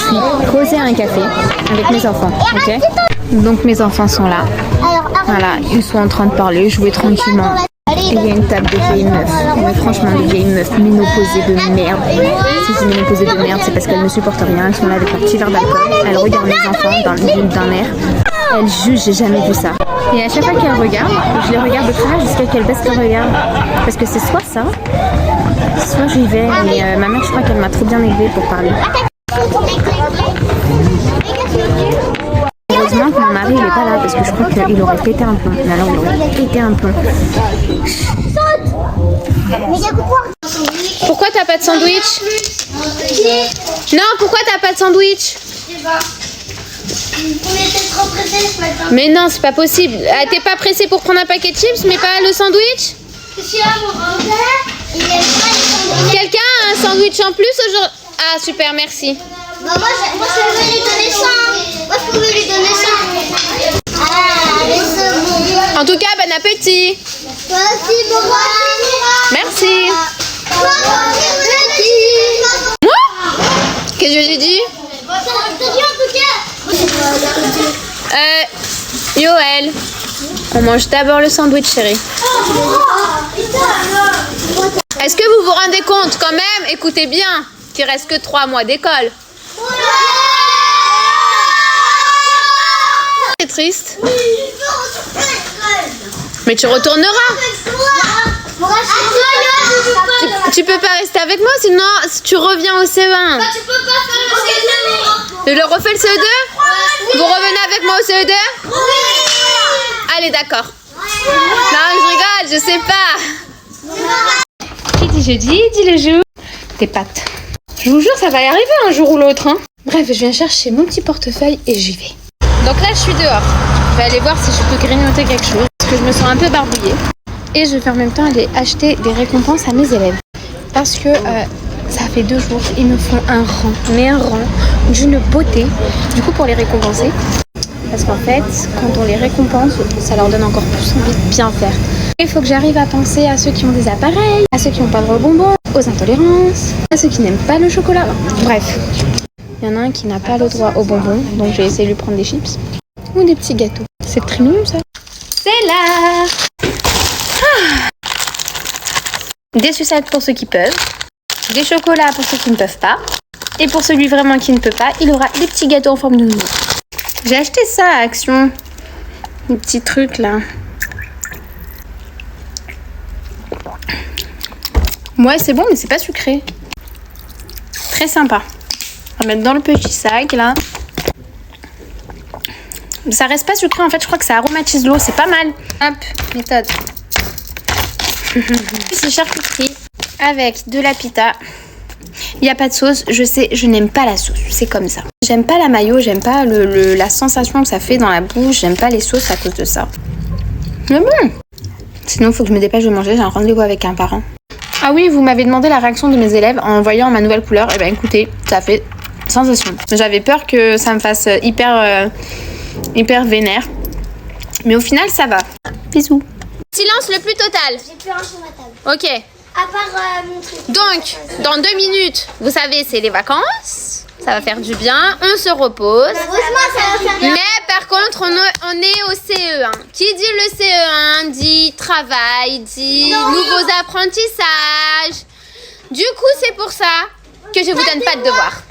suis posée à un café avec mes enfants, ok? Donc mes enfants sont là. Voilà, ils sont en train de parler, jouer tranquillement. Et il y a une table de vieilles meufs. Mais franchement, des vieilles meufs ménopausées de merde. Si je dis ménopausées de merde, c'est parce qu'elles ne supportent rien. Elles sont là avec un petit verre d'alcool. Elles regardent les enfants dans le milieu d'un air. Elles jugent, j'ai jamais vu ça. Et à chaque fois qu'elles regardent, je les regarde de travers jusqu'à qu'elles baissent le regard. Parce que c'est soit ça, soit j'y vais. Et ma mère, je crois qu'elle m'a trop bien élevée pour parler. Heureusement que mon mari il est pas là parce que je crois qu'il aurait pété un plomb. Mais alors il aurait pété un plomb. Pourquoi t'as pas de sandwich? Non, pourquoi t'as pas de sandwich? Je sais pas. On était trop pressés ce matin. Mais non, c'est pas possible. Ah, t'es pas pressé pour prendre un paquet de chips mais pas le sandwich? Celui-là, mon grand-père, il aime pas les sandwichs. Quelqu'un a un sandwich en plus aujourd'hui? Ah super, merci. Bah, moi, je pouvais lui donner ça. Moi, je pouvais lui donner ça. Ah, les secondes. En tout cas, bon appétit. Toi aussi, bon appétit. Merci. Toi aussi, bon appétit. Moi? Qu'est-ce que j'ai dit? Je te dis en tout cas. Yoël, on mange d'abord le sandwich, chérie. Est-ce que vous vous rendez compte quand même, écoutez bien, qu'il reste que 3 mois d'école? C'est triste. Mais tu retourneras. Tu peux pas rester avec moi, sinon tu reviens au CE1. Tu peux pas faire le Je le refais le CE2? Vous revenez avec moi au CE2? Allez, d'accord. Non, je rigole, je sais pas. Qui dit jeudi, dit le jour. Tes pattes. Je vous jure, ça va y arriver un jour ou l'autre. Hein. Bref, je viens chercher mon petit portefeuille et j'y vais. Donc là, je suis dehors. Je vais aller voir si je peux grignoter quelque chose. Parce que je me sens un peu barbouillée. Et je vais en même temps aller acheter des récompenses à mes élèves. Parce que ça fait 2 jours, ils me font un rang. Mais un rang d'une beauté. Du coup, pour les récompenser. Parce qu'en fait, quand on les récompense, ça leur donne encore plus envie de bien faire. Il faut que j'arrive à penser à ceux qui ont des appareils, à ceux qui n'ont pas le droit aux bonbons, aux intolérances, à ceux qui n'aiment pas le chocolat. Bref, il y en a un qui n'a pas le droit aux bonbons, donc j'ai essayé de lui prendre des chips ou des petits gâteaux. C'est très mignon ça. C'est là. Des sucettes pour ceux qui peuvent, des chocolats pour ceux qui ne peuvent pas, et pour celui vraiment qui ne peut pas, il aura des petits gâteaux en forme de nounou. J'ai acheté ça à Action, des petits trucs là. Ouais, c'est bon, mais c'est pas sucré. Très sympa. On va mettre dans le petit sac là. Ça reste pas sucré en fait, je crois que ça aromatise l'eau, c'est pas mal. Hop, méthode. C'est charcuterie avec de la pita. Il n'y a pas de sauce, je sais, je n'aime pas la sauce, c'est comme ça. J'aime pas la mayo, j'aime pas la sensation que ça fait dans la bouche, j'aime pas les sauces à cause de ça. Mais bon. Sinon, il faut que je me dépêche de manger, j'ai un rendez-vous avec un parent. Ah oui, vous m'avez demandé la réaction de mes élèves en voyant ma nouvelle couleur. Eh bien écoutez, ça fait sensation. J'avais peur que ça me fasse hyper vénère. Mais au final, ça va. Bisous. Silence le plus total. J'ai plus rien sur ma table. Ok. À part mon truc. Donc, dans 2 minutes, vous savez, c'est les vacances. Ça va faire du bien. On se repose. Heureusement, ça va faire bien. Mais par contre, on est au CE1. Qui dit le CE1 dit travail, dit nouveaux apprentissages. Du coup, c'est pour ça que je vous donne pas de devoirs.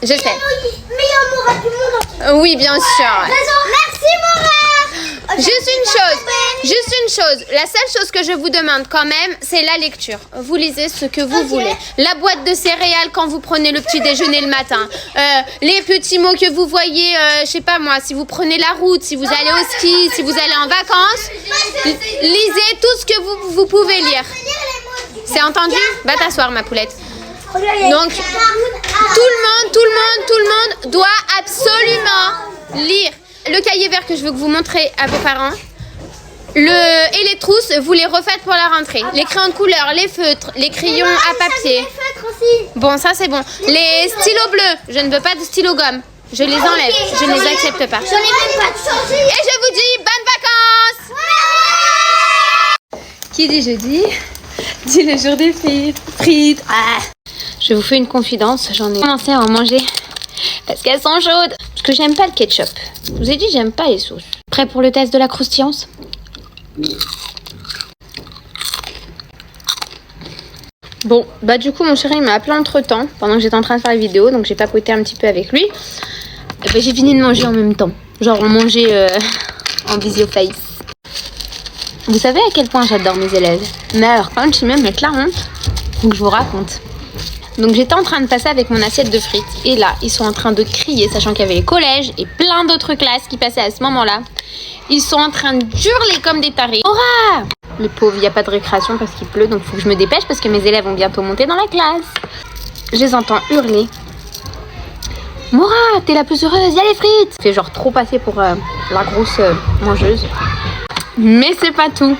Je sais. Meilleur moral du monde. Oui, bien sûr. Merci, moral. Juste une chose. La seule chose que je vous demande quand même, c'est la lecture. Vous lisez ce que vous voulez. La boîte de céréales quand vous prenez le petit déjeuner le matin. Les petits mots que vous voyez, je sais pas moi, si vous prenez la route, si vous allez au ski, si vous allez en vacances. Lisez tout ce que vous pouvez lire. C'est entendu? Va t'asseoir, ma poulette. Donc, tout le monde doit absolument lire. Le cahier vert que je veux que vous montrez à vos parents. Et les trousses, vous les refaites pour la rentrée. Les crayons de couleur, les feutres, les crayons à papier. Les feutres aussi. Bon, ça c'est bon. Les stylos bleus, je ne veux pas de stylo gomme. Je les enlève, je ne les accepte pas. J'en ai même pas de changer. Et je vous dis bonnes vacances. Qui dit jeudi dit le jour des frites. Ah. Je vous fais une confidence, j'en ai commencé à en manger parce qu'elles sont chaudes. Parce que j'aime pas le ketchup. Je vous ai dit, j'aime pas les sauces. Prêt pour le test de la croustillance? Bon, bah du coup mon chéri il m'a appelé entre temps pendant que j'étais en train de faire la vidéo, donc j'ai papoté un petit peu avec lui. Et bah, j'ai fini de manger en même temps. Genre on mangeait en visio-face. Vous savez à quel point j'adore mes élèves. Mais alors quand je suis même mettre la honte, faut que je vous raconte. Donc j'étais en train de passer avec mon assiette de frites. Et là, ils sont en train de crier, sachant qu'il y avait les collèges et plein d'autres classes qui passaient à ce moment-là. Ils sont en train de hurler comme des tarés. Aura! Les pauvres, il n'y a pas de récréation parce qu'il pleut, donc il faut que je me dépêche parce que mes élèves vont bientôt monter dans la classe. Je les entends hurler. Mora, t'es la plus heureuse, y'a les frites! C'est genre trop passé pour la grosse mangeuse. Mais c'est pas tout.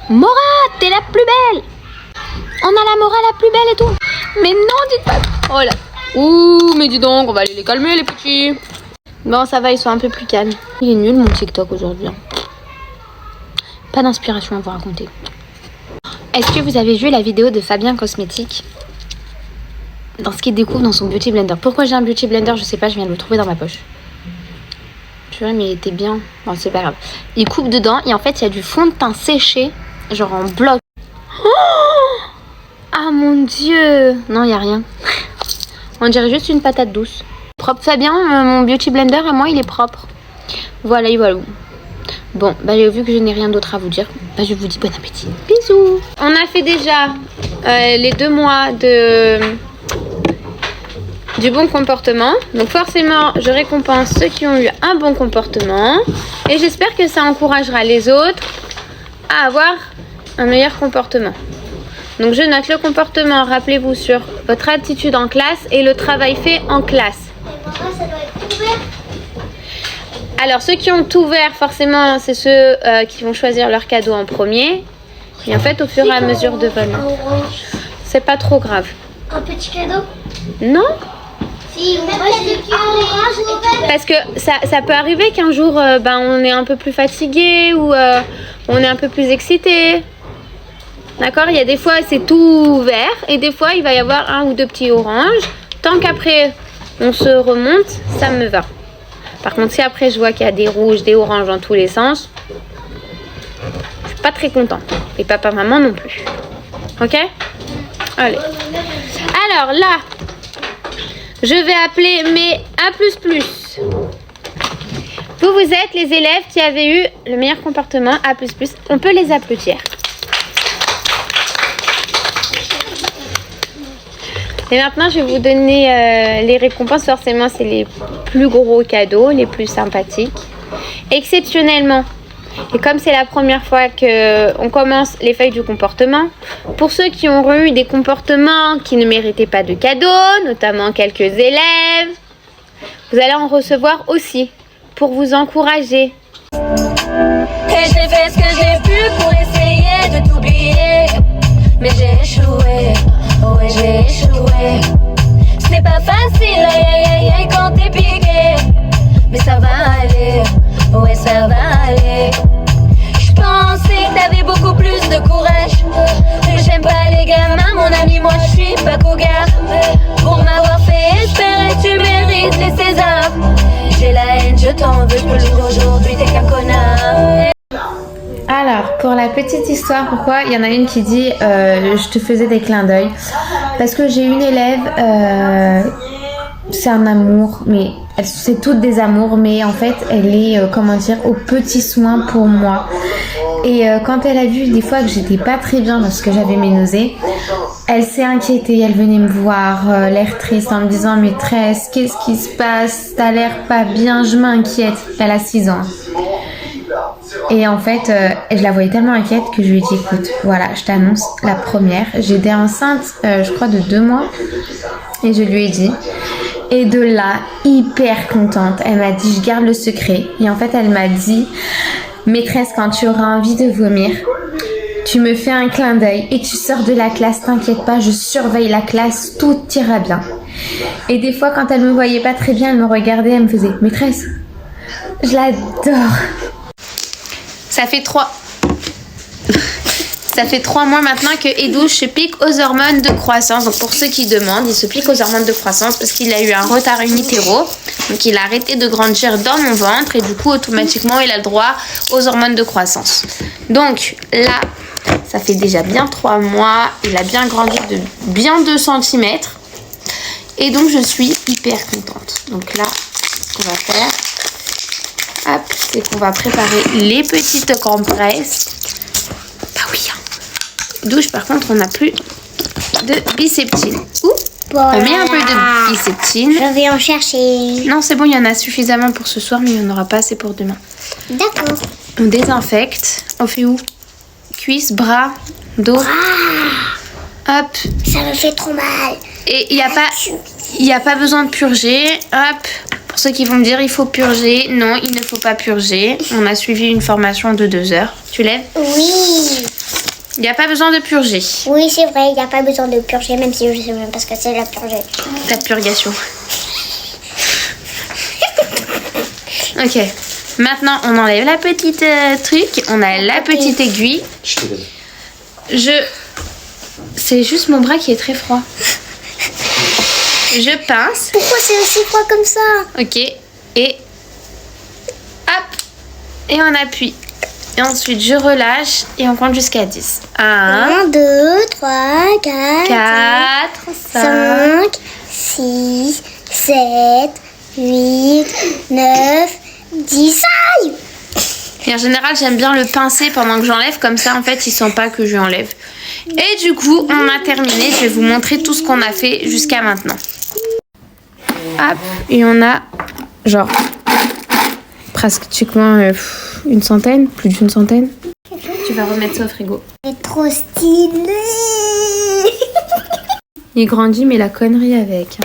Mora, t'es la plus belle! On a la Mora la plus belle et tout. Mais non, dites pas. Oh là. Ouh, mais dis donc, on va aller les calmer les petits. Bon, ça va, ils sont un peu plus calmes. Il est nul mon TikTok aujourd'hui. Pas d'inspiration à vous raconter. Est-ce que vous avez vu la vidéo de Fabien Cosmétique dans ce qu'il découvre dans son Beauty Blender? Pourquoi j'ai un Beauty Blender? Je sais pas, je viens de le trouver dans ma poche. Tu vois, mais il était bien. Bon, c'est pas grave. Il coupe dedans et en fait, il y a du fond de teint séché, genre en bloc. Oh! Ah mon dieu! Non, il n'y a rien. On dirait juste une patate douce. Propre Fabien, mon Beauty Blender à moi, il est propre. Voilà, et voilà. Bon, bah vu que je n'ai rien d'autre à vous dire, bah je vous dis bon appétit. Bisous! On a fait déjà les 2 mois du bon comportement. Donc forcément, je récompense ceux qui ont eu un bon comportement. Et j'espère que ça encouragera les autres à avoir un meilleur comportement. Donc je note le comportement, rappelez-vous, sur votre attitude en classe et le travail fait en classe. Alors ceux qui ont tout vert, forcément, c'est ceux qui vont choisir leur cadeau en premier. Et en fait, au fur et à mesure de votre note. C'est pas trop grave. Un petit cadeau? Non. Si, parce que ça peut arriver qu'un jour, on est un peu plus fatigué ou on est un peu plus excité. D'accord? Il y a des fois, c'est tout vert et des fois, il va y avoir 1 ou 2 petits oranges. Tant qu'après, on se remonte, ça me va. Par contre, si après, je vois qu'il y a des rouges, des oranges dans tous les sens, je suis pas très contente. Et papa, maman non plus. Ok? Allez. Alors là, je vais appeler mes A++. Vous êtes les élèves qui avaient eu le meilleur comportement A++. On peut les applaudir. Et maintenant, je vais vous donner les récompenses. Forcément, c'est les plus gros cadeaux, les plus sympathiques. Exceptionnellement, et comme c'est la première fois qu'on commence les feuilles du comportement, pour ceux qui ont eu des comportements qui ne méritaient pas de cadeaux, notamment quelques élèves, vous allez en recevoir aussi pour vous encourager. Et j'ai fait ce que j'ai pu pour essayer de t'oublier, mais j'ai échoué, ouais j'ai échoué. C'est pas facile, aïe aïe aïe aïe quand t'es piqué, mais ça va aller, ouais ça va aller. J'pensais que t'avais beaucoup plus de courage, mais j'aime pas les gamins, mon ami, moi j'suis pas cougar. Pour m'avoir fait espérer, tu mérites les Césars. J'ai la haine, je t'en veux, j'peux aujourd'hui, t'es qu'un connard. Alors, pour la petite histoire, pourquoi il y en a une qui dit je te faisais des clins d'œil. Parce que j'ai une élève, c'est un amour, mais c'est toutes des amours, mais en fait, elle est, aux petits soins pour moi. Et quand elle a vu des fois que j'étais pas très bien parce que j'avais mes nausées, elle s'est inquiétée, elle venait me voir, l'air triste, en me disant maîtresse, qu'est-ce qui se passe? T'as l'air pas bien, je m'inquiète. Elle a 6 ans. Et en fait, je la voyais tellement inquiète que je lui ai dit écoute, voilà, je t'annonce la première. J'étais enceinte, je crois, de 2 mois. Et je lui ai dit. Et de là, hyper contente, elle m'a dit je garde le secret. Et en fait, elle m'a dit maîtresse, quand tu auras envie de vomir, tu me fais un clin d'œil et tu sors de la classe, t'inquiète pas, je surveille la classe, tout ira bien. Et des fois, quand elle me voyait pas très bien, elle me regardait, elle me faisait « Maîtresse ». Je l'adore. Ça fait 3 mois maintenant que Edouche se pique aux hormones de croissance. Donc pour ceux qui demandent, il se pique aux hormones de croissance parce qu'il a eu un retard in utero. Donc il a arrêté de grandir dans mon ventre et du coup automatiquement il a le droit aux hormones de croissance. Donc là, ça fait déjà bien 3 mois. Il a bien grandi de bien 2 cm. Et donc je suis hyper contente. Donc là, ce qu'on va faire, hop, c'est qu'on va préparer les petites compresses. Bah oui, hein. Douche, par contre, on n'a plus de biceptine. Ouh, Voilà. on met un peu de biceptine. Je vais en chercher. Non, c'est bon, il y en a suffisamment pour ce soir, mais il n'y en aura pas assez pour demain. D'accord. On désinfecte. On fait où? Cuisses, bras, dos. Hop. Ça me fait trop mal. Et il n'y a pas besoin de purger. Hop. Pour ceux qui vont me dire il faut purger, non, il ne faut pas purger. On a suivi une formation de 2 heures. Tu lèves? Oui. Il n'y a pas besoin de purger. Oui, c'est vrai, il n'y a pas besoin de purger, même si je sais même pas ce que c'est la purger. La purgation. Ok. Maintenant, on enlève la petite truc. On a la petite aiguille. Je te donne. C'est juste mon bras qui est très froid. Je pince. Pourquoi c'est aussi froid comme ça? Ok. Et hop. Et on appuie. Et ensuite, je relâche et on compte jusqu'à 10. 1, 1, 2, 3, 4, 4, 5. 5, 6, 7, 8, 9, 10. Aïe! Et en général, j'aime bien le pincer pendant que j'enlève. Comme ça, en fait, il sent pas que je lui enlève. Et du coup, on a terminé. Je vais vous montrer tout ce qu'on a fait jusqu'à maintenant. Hop. Et on a, genre, pratiquement une centaine, plus d'une centaine. Tu vas remettre ça au frigo. C'est trop stylé! Il grandit, mais la connerie avec.